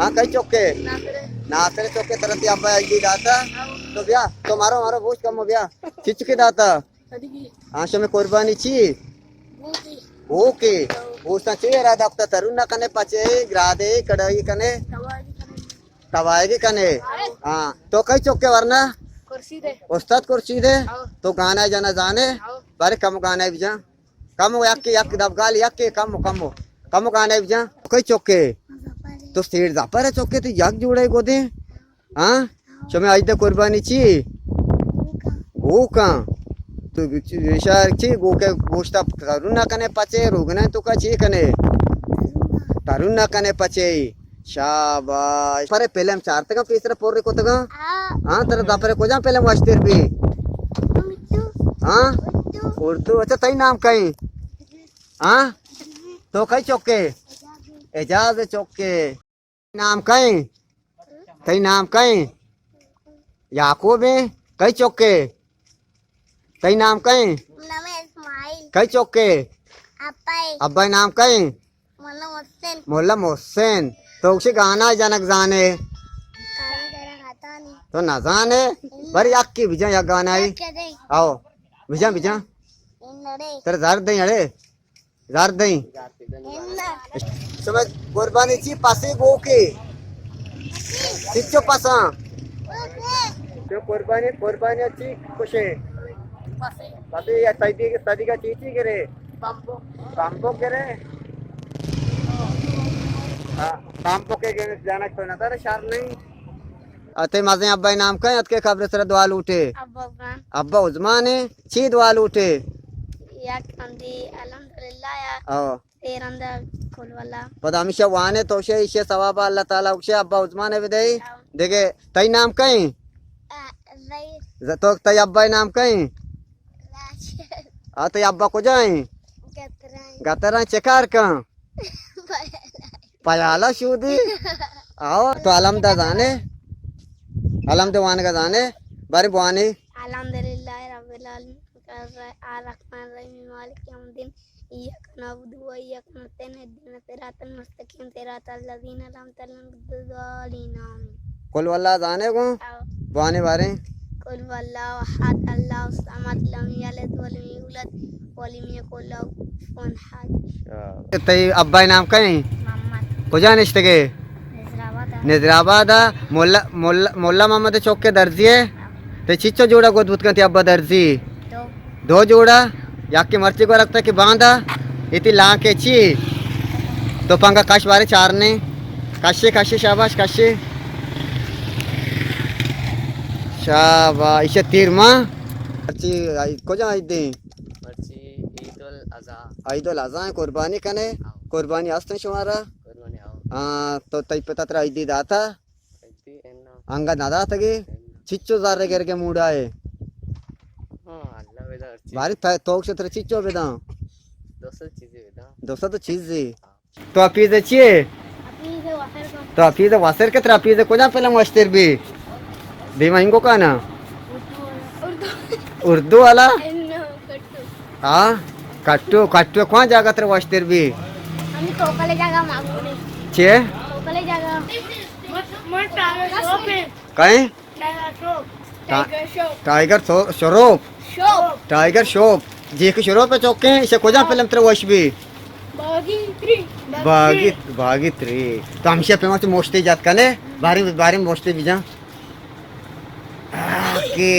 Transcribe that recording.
हाँ कई चौके नासरे चौके तरती अब्बाई आईडी दाता तो ब्या तो मारो बोझ कम हो ब्या चिच के दाता आशो में कुर्बानी ची ओके बोझना चाहिए रात हफ्ता तरुण ना कने पचे ग्रादे कड़ाई कने तवाएगी कने हाँ तो कई चौके वरना उस्ताद कुर्सी दे तो गाना जाना जाने बारे कम गाना भी जा कम यक दबगाल यक कम गाना भी जा कई चौके तो स्टेट जापर है चौके तो यक जुड़े गोदे हाँ शमे आज तक कुर्बानी ची वो कहाँ तो शहर ची गो के गोश्ता तरुण ना कने पचे रोगना तो का ची कने तरुण ना कने पचे शाबाश परे पहले हम चार तक तीसरा पोर रे को तक हाँ तेरा दापरे को जा पहले वास्तेर भी हाँ उर्दू अच्छा तई नाम कहीं हाँ तो कई चौके एजाज चौके नाम कहीं तई नाम कहीं याकूब है कई चौके तई नाम कहीं कई चौके अब्बाई नाम कहीं मोहल्ला मोहसिन तो उसे गाना जनक जाने तो ना जाने बड़ी आकी बिजा या गाना ही आओ बिजा तेरे जार दई समय कुर्बानी ची पासे गो के चिच्चो पासा तो कुर्बानी ची कुछ पासे या सदी का चीची करे बाम्बो करे बाम्बो के जाना तो ना तारे शार नहीं अते मजे अब्बाई नाम का अत के खबर सर दवाल उठे अब्बा उस्मान है छी दवाल उठे या कंदी अल्हम्दुलिल्लाह या ओ तेरंदा कुल वाला पदामिशा वाने तो शे इसे सवाब अल्लाह ताला उसे अब्बा उस्मान है विदई देखे तई नाम कहीं तो तई अब्बाई नाम कहीं तई अब्बा को जाए गतरा चेकार का पयाला शूदी आओ तो अलमदा जाने अलमद वान का जाने बारे बुआनी अल्हम्दुलिल्लाह रब्बिल आलमीन अर्रहमान अर्रहीम मालिक यौमिद्दीन इय्याक नअबुदु व इय्याक नस्तईन इहदिना सिरातल मुस्तकीम सिरातल लज़ीना अनअमता अलैहिम गैरिल मग़दूबि कुल वल्लाह जाने को बुआनी बारे कुल वल्लाहु अहद अल्लाहु समद लम यलिद व लम यूलद व लम यकुल लहू कुफुवन अहद तई अब्बाई नाम कहीं मोहम्मद को जानिश्ते के निजराबाद मोल्ला मोहम्मद चौके दर्जी है ते चिच्चो जोड़ा को दूध का अब्बा दर्जी दो जोड़ा या की मर्ची को रखता कि बांधा इतनी ला के ची तो पंगा कश बारे चार ने कशे शाबाश कशे शाबाश इसे तीर माँ मर्ची को जा दे मर्ची ईदुल अज़हा कुर्बानी कने कुर्बानी आस्ते शुमारा हाँ तो तई पता तेरा ईदी दाता अंगा नादा तगे चिच्चो ज़ारे करके मूडा है बारी तो से तेरे चिच्चो बेदा दोस्तों तो चीज़ है तो आप ये चाहिए तो आप ये वासर के तेरा आप ये को जा पहले मस्तर भी बेमाइंगो का ना उर्दू वाला हाँ कट्टू कौन जागा तेरे वास्तर भी हमें तो कले जागा मांगने चे कले जागा कहीं टाइगर शॉप जी के शरोप पे चौके इसे खोजा फिल्म तेरे वश भी भागी थ्री तो हमसे पे मत मोस्ते जात कने बारी में मोस्ते भी जा के